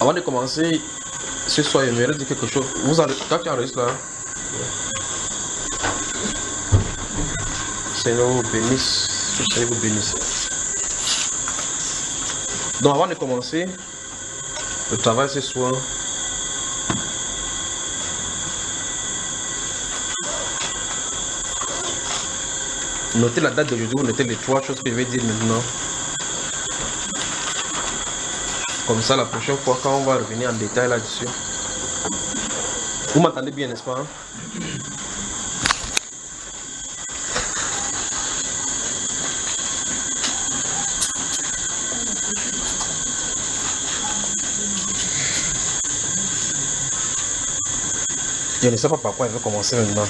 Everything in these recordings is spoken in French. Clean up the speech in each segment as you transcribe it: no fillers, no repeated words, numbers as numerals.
Avant de commencer, ce soir, j'aimerais dire quelque chose. Toi, tu enregistres là. Seigneur vous bénisse. Que le Seigneur vous bénisse. Donc, avant de commencer le travail ce soir, notez la date d'aujourd'hui, notez les 3 choses que je vais dire maintenant. Comme ça, la prochaine fois, quand on va revenir en détail là-dessus. Vous m'entendez bien, n'est-ce pas? Je ne sais pas par quoi il va commencer maintenant.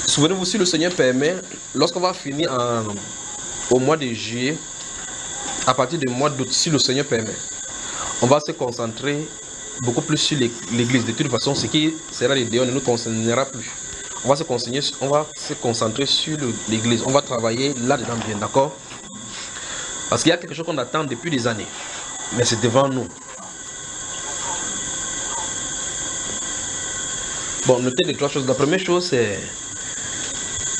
Souvenez-vous, si le Seigneur permet, lorsqu'on va finir au mois de juillet, à partir du mois d'août, si le Seigneur permet, on va se concentrer beaucoup plus sur l'église. De toute façon, ce qui sera les déons ne nous concernera plus. On va se concentrer sur l'église. On va travailler là-dedans bien, d'accord? Parce qu'il y a quelque chose qu'on attend depuis des années. Mais c'est devant nous. Bon, notez les 3 choses. La première chose, c'est...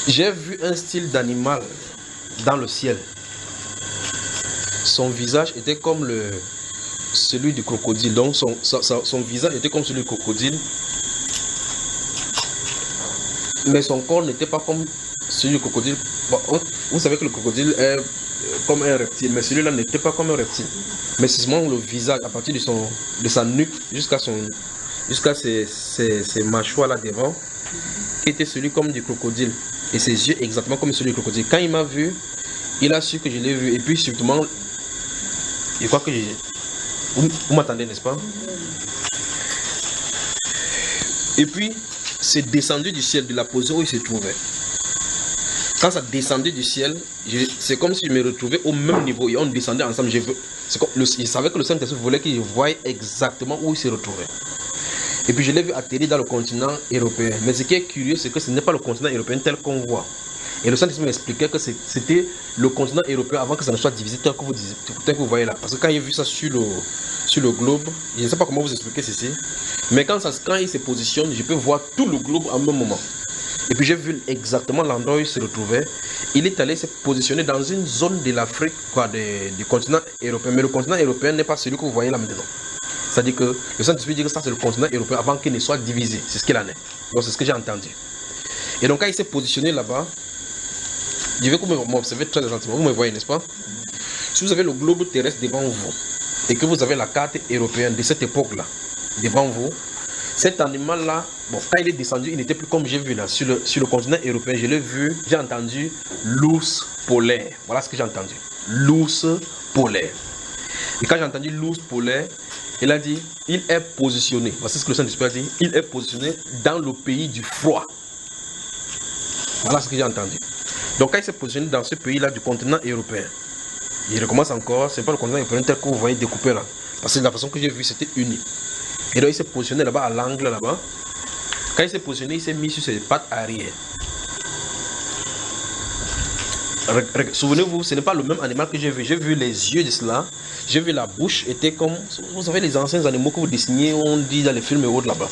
J'ai vu un style d'animal dans le ciel. Son visage était comme celui du crocodile. Donc son visage était comme celui du crocodile. Mais son corps n'était pas comme celui du crocodile. Bon, vous savez que le crocodile est comme un reptile. Mais celui-là n'était pas comme un reptile. Mais c'est seulement le visage, à partir de sa nuque jusqu'à ses mâchoires là devant, qui était celui comme du crocodile. Et ses yeux exactement comme celui du crocodile. Quand il m'a vu, il a su que je l'ai vu. Et puis surtout, je crois que vous m'attendez, n'est-ce pas? Et puis, c'est descendu du ciel, de la position où il se trouvait. Quand ça descendait du ciel, c'est comme si je me retrouvais au même niveau. Et on descendait ensemble. Il savait que le Saint-Esprit voulait qu'il voie exactement où il se retrouvait. Et puis je l'ai vu atterrir dans le continent européen. Mais ce qui est curieux, c'est que ce n'est pas le continent européen tel qu'on voit. Et le Saint-Esprit m'expliquait que c'était le continent européen avant que ça ne soit divisé tel que vous voyez là. Parce que quand il a vu ça sur le globe, je ne sais pas comment vous expliquer ceci, mais quand il se positionne, je peux voir tout le globe en même moment. Et puis j'ai vu exactement l'endroit où il se retrouvait. Il est allé se positionner dans une zone de l'Afrique, du continent européen. Mais le continent européen n'est pas celui que vous voyez là maintenant. C'est-à-dire que le Saint-Esprit dit que ça c'est le continent européen avant qu'il ne soit divisé. C'est ce qu'il en est. Donc c'est ce que j'ai entendu. Et donc quand il s'est positionné là-bas, je vais que vous m'observez très gentiment. Vous me voyez, n'est-ce pas? Si vous avez le globe terrestre devant vous et que vous avez la carte européenne de cette époque-là devant vous, cet animal-là, bon, quand il est descendu, il n'était plus comme j'ai vu là sur le continent européen. Je l'ai vu, j'ai entendu l'ours polaire. Voilà ce que j'ai entendu. L'ours polaire. Et quand j'ai entendu l'ours polaire, il a dit, il est positionné. Voici ce que le Saint-Esprit a dit. Il est positionné dans le pays du froid. Voilà ce que j'ai entendu. Donc quand il s'est positionné dans ce pays-là du continent européen, il recommence encore, c'est pas le continent européen tel que vous voyez découpé là. Parce que la façon que j'ai vu, c'était uni. Et donc il s'est positionné là-bas à l'angle là-bas. Quand il s'est positionné, il s'est mis sur ses pattes arrière. Souvenez-vous, ce n'est pas le même animal que j'ai vu. J'ai vu les yeux de cela. J'ai vu la bouche était comme, vous savez, les anciens animaux que vous dessinez, on dit dans les films et autres là-bas.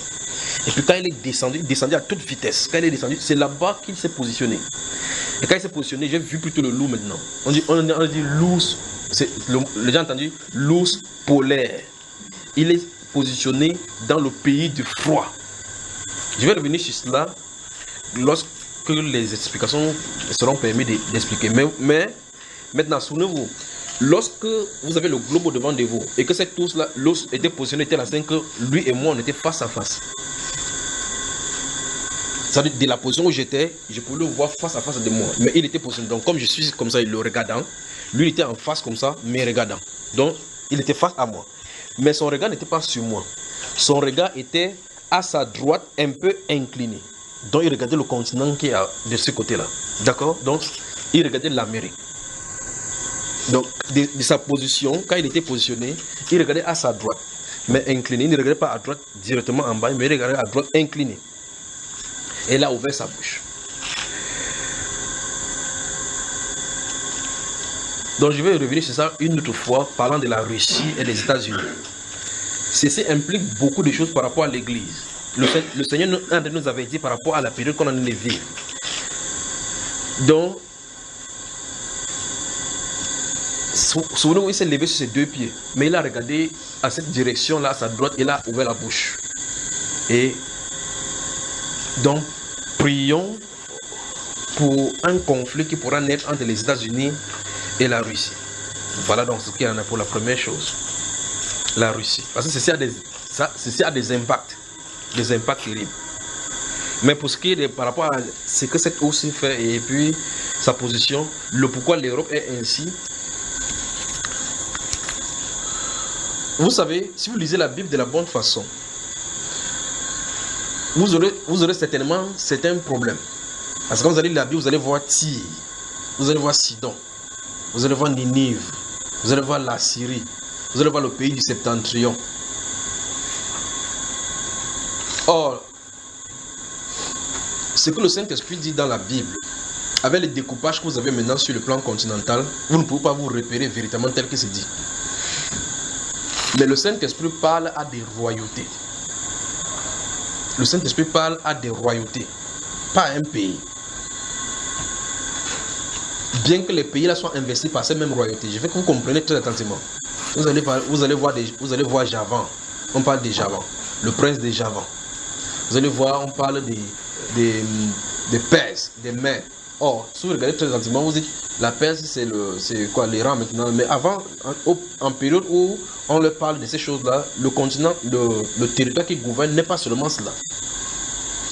Et puis quand il est descendu, il descendait à toute vitesse. Quand il est descendu, c'est là-bas qu'il s'est positionné. Et quand il s'est positionné, j'ai vu plutôt le loup maintenant. On dit l'ours, les gens ont entendu l'ours polaire. Il est positionné dans le pays du froid. Je vais revenir sur cela lorsque les explications seront permises d'expliquer. Mais maintenant, souvenez-vous, lorsque vous avez le globe devant de vous et que cet ours-là, l'ours était positionné tel instant que lui et moi, on était face à face. C'est-à-dire, de la position où j'étais, je pouvais le voir face à face de moi. Mais il était positionné. Donc, comme je suis comme ça, il le regardant, lui, il était en face comme ça, mais regardant. Donc, il était face à moi. Mais son regard n'était pas sur moi. Son regard était à sa droite, un peu incliné. Donc, il regardait le continent qui est de ce côté-là. D'accord? Donc, il regardait l'Amérique. Donc, de sa position, quand il était positionné, il regardait à sa droite, mais incliné. Il ne regardait pas à droite directement en bas, mais il regardait à droite incliné. Et il a ouvert sa bouche. Donc je vais revenir sur ça une autre fois, parlant de la Russie et des États-Unis. Ceci implique beaucoup de choses par rapport à l'Église. Le Seigneur nous avait dit par rapport à la période qu'on en est vivre. Donc, souvenez-vous, il s'est levé sur ses deux pieds, mais il a regardé à cette direction-là, à sa droite, et il a ouvert la bouche. Et donc, prions pour un conflit qui pourra naître entre les États-Unis et la Russie. Voilà donc ce qu'il y en a pour la première chose. La Russie. Parce que ceci a des impacts terribles. Mais pour ce qui est de, par rapport à ce que cette aussi fait et puis sa position, le pourquoi l'Europe est ainsi. Vous savez, si vous lisez la Bible de la bonne façon, vous aurez certainement certains problèmes. Parce que quand vous allez lire la Bible, vous allez voir Tyr, vous allez voir Sidon, vous allez voir Ninive, vous allez voir la Syrie, vous allez voir le pays du Septentrion. Or, ce que le Saint-Esprit dit dans la Bible, avec le découpage que vous avez maintenant sur le plan continental, vous ne pouvez pas vous repérer véritablement tel que c'est dit. Mais le Saint-Esprit parle à des royautés. Le Saint-Esprit parle à des royautés, pas à un pays. Bien que les pays là soient investis par ces mêmes royautés, je veux que vous compreniez très attentivement. Vous allez voir Javan. On parle des Javan, le prince des Javan. Vous allez voir, on parle des Perses, des Mèdes. Or, si vous regardez très attentivement, vous dites la Perse, c'est quoi l'Iran maintenant. Mais avant, en période où on leur parle de ces choses-là, le continent, le territoire qui gouverne n'est pas seulement cela.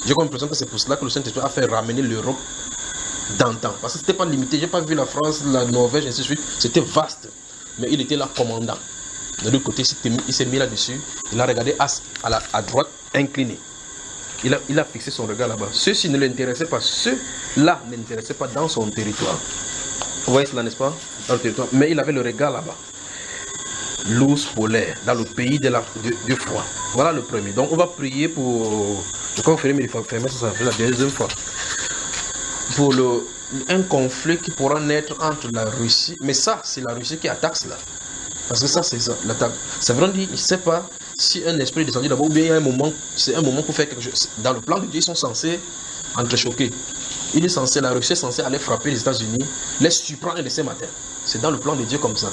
J'ai comme l'impression que c'est pour cela que le Saint-Esprit a fait ramener l'Europe d'antan. Parce que ce n'était pas limité. Je n'ai pas vu la France, la Norvège, ainsi de suite. C'était vaste. Mais il était là commandant. De l'autre côté, il s'est mis là-dessus. Il a regardé à droite, incliné. Il a fixé son regard là-bas. Ceux-ci ne l'intéressaient pas. Ceux-là ne l'intéressaient pas dans son territoire. Vous voyez cela, n'est-ce pas? Dans le territoire. Mais il avait le regard là-bas. L'ours polaire, dans le pays du froid. Voilà le premier. Donc on va prier pour... Je crois que ça fait la deuxième fois. Pour un conflit qui pourra naître entre la Russie. Mais ça, c'est la Russie qui attaque cela. Parce que ça, c'est ça, l'attaque. Ça veut dire, il ne sait pas si un esprit est descendu d'abord ou bien il y a un moment, c'est un moment pour faire quelque chose. Dans le plan de Dieu, ils sont censés entrechoquer. La Russie est censée aller frapper les États-Unis, les surprendre et laisser matin. C'est dans le plan de Dieu comme ça.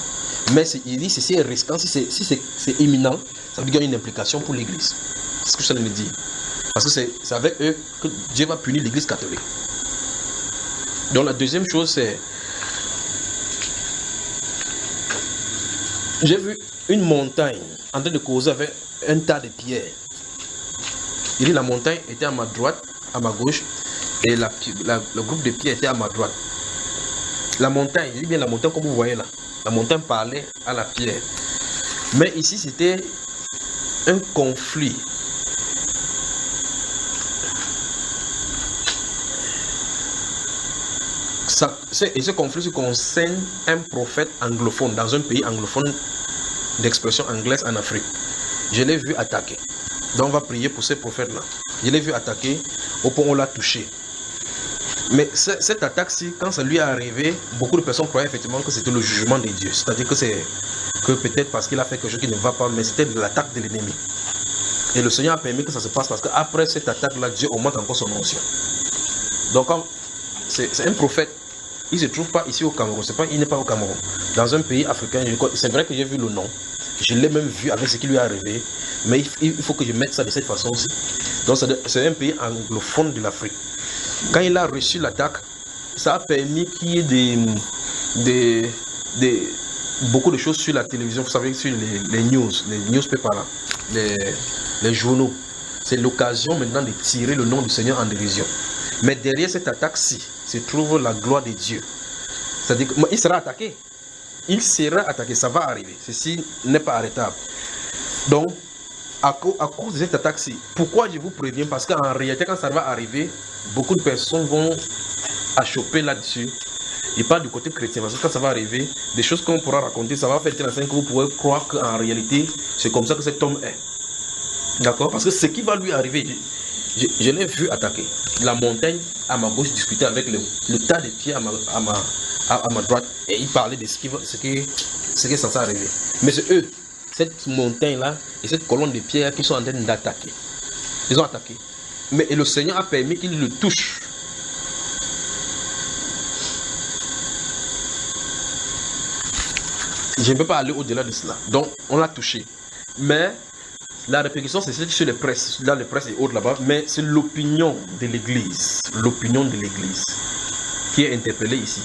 Mais il dit, si c'est risquant, si c'est imminent, ça veut dire qu'il y a une implication pour l'Église. C'est ce que ça me dit. Parce que c'est avec eux que Dieu va punir l'Église catholique. Donc la deuxième chose, c'est... J'ai vu une montagne en train de causer avec un tas de pierres. Il dit la montagne était à ma droite, à ma gauche, et le groupe de pierres était à ma droite. La montagne, je dis bien la montagne comme vous voyez là. La montagne parlait à la pierre. Mais ici, c'était un conflit. Et ce conflit concerne un prophète anglophone dans un pays anglophone d'expression anglaise en Afrique. Je l'ai vu attaquer. Donc on va prier pour ce prophète-là. Je l'ai vu attaquer au point où on l'a touché. Mais cette attaque-ci, quand ça lui est arrivé, beaucoup de personnes croyaient effectivement que c'était le jugement de Dieu. C'est-à-dire que peut-être parce qu'il a fait quelque chose qui ne va pas, mais c'était de l'attaque de l'ennemi. Et le Seigneur a permis que ça se passe parce qu'après cette attaque-là, Dieu augmente encore son onction. Donc c'est un prophète. Il ne se trouve pas ici au Cameroun. Il n'est pas au Cameroun. Dans un pays africain, c'est vrai que j'ai vu le nom. Je l'ai même vu avec ce qui lui est arrivé. Mais il faut que je mette ça de cette façon aussi. Donc c'est un pays anglophone de l'Afrique. Quand il a reçu l'attaque, ça a permis qu'il y ait beaucoup de choses sur la télévision. Vous savez, sur les newspapers, les journaux. C'est l'occasion maintenant de tirer le nom du Seigneur en dérision. Mais derrière cette attaque-ci se trouve la gloire de Dieu. C'est-à-dire qu'il sera attaqué. Il sera attaqué, ça va arriver. Ceci n'est pas arrêtable. Donc, à cause de cette attaque-ci, pourquoi je vous préviens? Parce qu'en réalité, quand ça va arriver, beaucoup de personnes vont achoper là-dessus. Et pas du côté chrétien, parce que quand ça va arriver, des choses qu'on pourra raconter, ça va faire tel que vous pourrez croire qu'en réalité, c'est comme ça que cet homme est. D'accord? Parce que ce qui va lui arriver, je l'ai vu attaquer. La montagne à ma gauche discuter avec le tas de pieds à ma droite, et il parlait de ce qui est censé arriver. Mais c'est eux, cette montagne-là et cette colonne de pierre qui sont en train d'attaquer. Ils ont attaqué. Mais le Seigneur a permis qu'ils le touchent. Je ne peux pas aller au-delà de cela. Donc, on l'a touché. Mais la répercussion, c'est sur les presses. Là, les presses et autres là-bas. Mais c'est l'opinion de l'Église. L'opinion de l'Église qui est interpellée ici.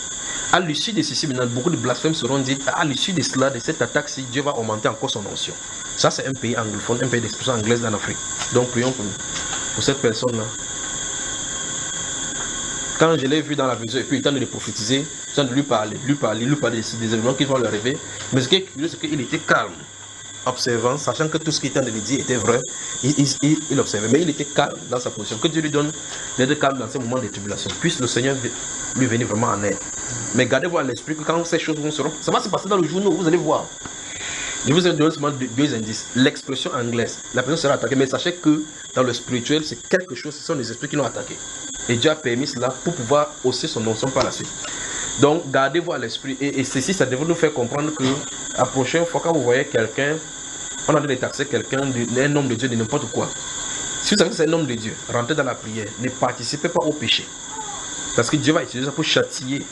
À l'issue de ceci, maintenant, beaucoup de blasphèmes seront dit. À l'issue de cela, de cette attaque-ci, Dieu va augmenter encore son onction. Ça, c'est un pays anglophone, un pays d'expression anglaise en Afrique. Donc, prions pour cette personne-là. Quand je l'ai vu dans la vision, et puis il tente de le prophétiser, il tente de lui parler des événements qui vont lui arriver. Mais ce qui est curieux, c'est qu'il était calme, observant, sachant que tout ce qu'il tente de lui dire était vrai. Il observait, mais il était calme dans sa position. Que Dieu lui donne d'être calme dans ces moments de tribulation. Puisse le Seigneur lui venir vraiment en aide. Mais gardez-vous à l'esprit que quand ces choses vont se rendre, ça va se passer dans le journal, vous allez voir. Je vous ai donné seulement deux indices. L'expression anglaise, la personne sera attaquée, mais sachez que dans le spirituel, c'est quelque chose, ce sont les esprits qui l'ont attaqué. Et Dieu a permis cela pour pouvoir hausser son onction par la suite. Donc, gardez-vous à l'esprit. Et ceci, ça devrait nous faire comprendre que la prochaine fois, quand vous voyez quelqu'un, on a de taxer quelqu'un, un homme de Dieu, de n'importe quoi. Si vous savez que c'est un homme de Dieu, rentrez dans la prière. Ne participez pas au péché. Parce que Dieu va utiliser ça pour châtier.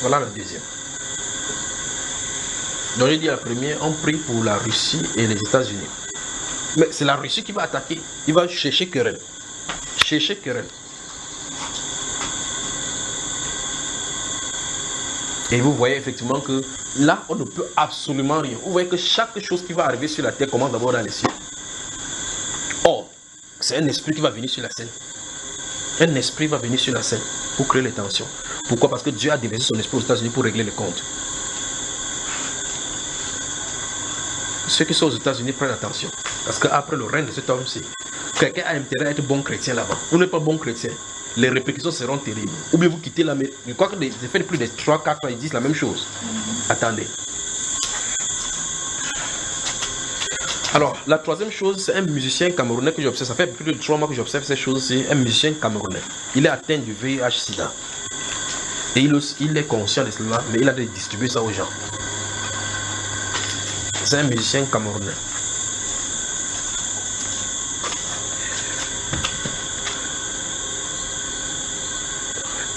Voilà la deuxième. Donc, j'ai dit la première, on prie pour la Russie et les États-Unis. Mais c'est la Russie qui va attaquer. Il va chercher querelle. Et vous voyez effectivement que là, on ne peut absolument rien. Vous voyez que chaque chose qui va arriver sur la terre commence d'abord dans les cieux. Or, c'est un esprit qui va venir sur la scène. Un esprit va venir sur la scène pour créer les tensions. Pourquoi? Parce que Dieu a déversé son esprit aux États-Unis pour régler les comptes. Ceux qui sont aux États-Unis prennent attention. Parce qu'après le règne de cet homme-ci, quelqu'un a intérêt à être bon chrétien là-bas. Vous n'êtes pas bon chrétien, les répercussions seront terribles. Ou bien vous quittez la maison. Je crois que les effets de plus de 3-4 ans, ils disent la même chose. Attendez. Alors, la troisième chose, c'est un musicien camerounais que j'observe. Ça fait plus de 3 mois que j'observe ces choses. C'est un musicien camerounais. Il est atteint du VIH-Sida. Et il est conscient de cela, mais il a de distribuer ça aux gens. C'est un musicien camerounais.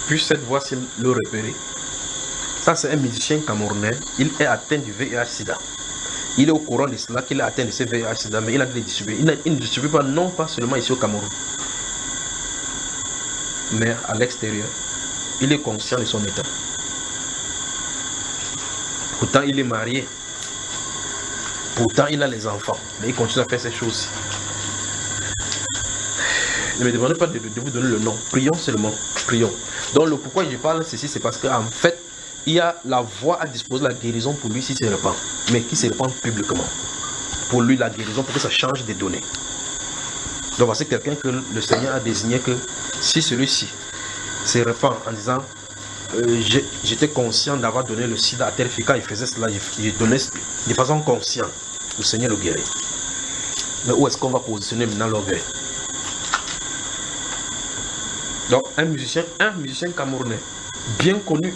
Puis cette voix-ci le repérer. Ça, c'est un musicien camerounais. Il est atteint du VIH-Sida. Il est au courant de cela qu'il est atteint de ce VIH-Sida, mais il a de les distribuer. Il ne distribue pas, non pas seulement ici au Cameroun, mais à l'extérieur. Il est conscient de son état. Pourtant, il est marié. Pourtant, il a les enfants. Mais il continue à faire ces choses. Ne me demandez pas de vous donner le nom. Prions seulement. Prions. Donc, le pourquoi je parle ceci, c'est parce qu'en fait, il y a la voie à disposer, la guérison pour lui s'il se répand. Mais qui se répand publiquement. Pour lui, la guérison, pour que ça change des données. Donc, voici quelqu'un que le Seigneur a désigné que si celui-ci se répand en disant j'étais conscient d'avoir donné le sida à tel fille, quand il faisait cela, il donnait de façon consciente, le Seigneur le guérit. Mais où est-ce qu'on va positionner maintenant l'orgueil? Donc un musicien camerounais, bien connu.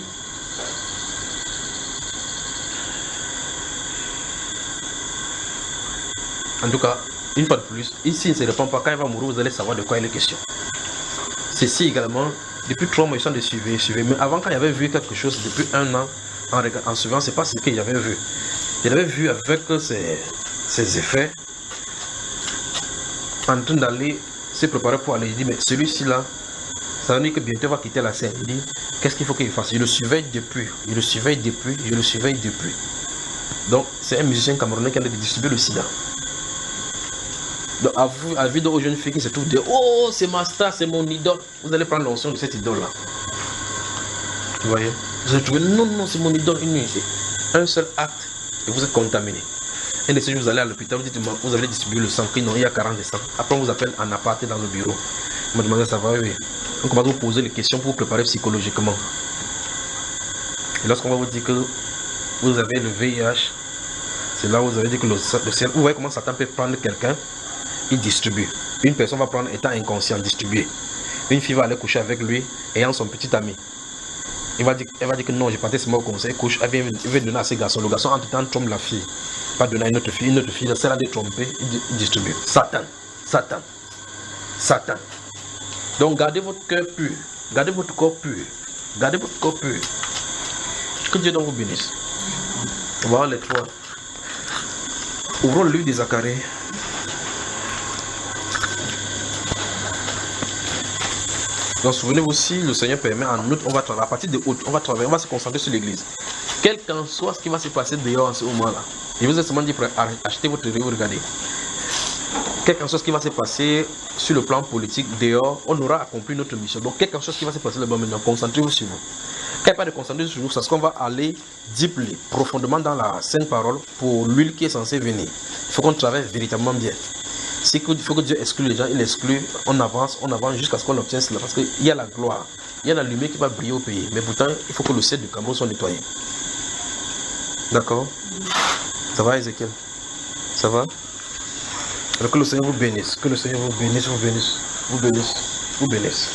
En tout cas, une fois de plus, ici il ne se répand pas, quand il va mourir, vous allez savoir de quoi il est question. Ceci également, depuis 3 mois, ils sont de suivre. Mais avant, quand il avait vu quelque chose, depuis 1 an, en suivant, c'est pas ce qu'il avait vu. Il avait vu avec ses effets, en train d'aller se préparer pour aller. Il dit, mais celui-ci là, ça veut dire que bientôt il va quitter la scène. Il dit, qu'est-ce qu'il faut qu'il fasse? Je le surveille depuis. Donc, c'est un musicien camerounais qui a distribué le sida. Donc, à vue aux jeunes filles qui se trouvent de oh, c'est ma star, c'est mon idole. Vous allez prendre l'onction de cette idole-là. Vous voyez? Vous allez trouver, non, c'est mon idole. Un seul acte et vous êtes contaminé. Un de ces jours, vous allez à l'hôpital, vous dites, vous avez distribué le sang, non, il y a 40 de sang. Après, on vous appelle en aparté dans le bureau. On me demande, ça va, oui. On commence à vous poser les questions pour vous préparer psychologiquement. Et lorsqu'on va vous dire que vous avez le VIH, c'est là où vous avez dit que le ciel, vous voyez comment Satan peut prendre quelqu'un, il distribue. Une personne va prendre étant inconscient, distribuer. Une fille va aller coucher avec lui, ayant son petit ami. Elle va dire que non, j'ai parti seulement au conseil, couche, elle vient donner à ses garçons. Le garçon, entre temps, trompe la fille. Il va donner à une autre fille, celle-là de tromper, il distribue. Satan, Satan, Satan. Donc gardez votre cœur pur, gardez votre corps pur, gardez votre corps pur. Que Dieu donc vous bénisse. Voilà les trois. Ouvrons le livre des Zacharie. Donc souvenez-vous, si le Seigneur permet, en août, on va travailler. À partir de août, on va travailler, on va se concentrer sur l'église. Quel qu'en soit ce qui va se passer dehors en ce moment-là, je vous ai seulement dit pour acheter votre livre, regardez. Quel qu'en soit ce qui va se passer sur le plan politique dehors, on aura accompli notre mission. Donc, quel qu'en soit ce qui va se passer là-bas maintenant, concentrez-vous sur vous. Quand il n'y a pas de concentrer sur vous, c'est ce qu'on va aller deeply, profondément dans la sainte parole pour l'huile qui est censée venir. Il faut qu'on travaille véritablement bien. Il faut que Dieu exclue les gens, il exclut, on avance jusqu'à ce qu'on obtienne cela. Parce qu'il y a la gloire, il y a la lumière qui va briller au pays. Mais pourtant, il faut que le ciel du Cameroun soit nettoyé. D'accord? Ça va, Ézéchiel? Ça va? Alors que le Seigneur vous bénisse, que le Seigneur vous bénisse, vous bénisse, vous bénisse, vous bénisse.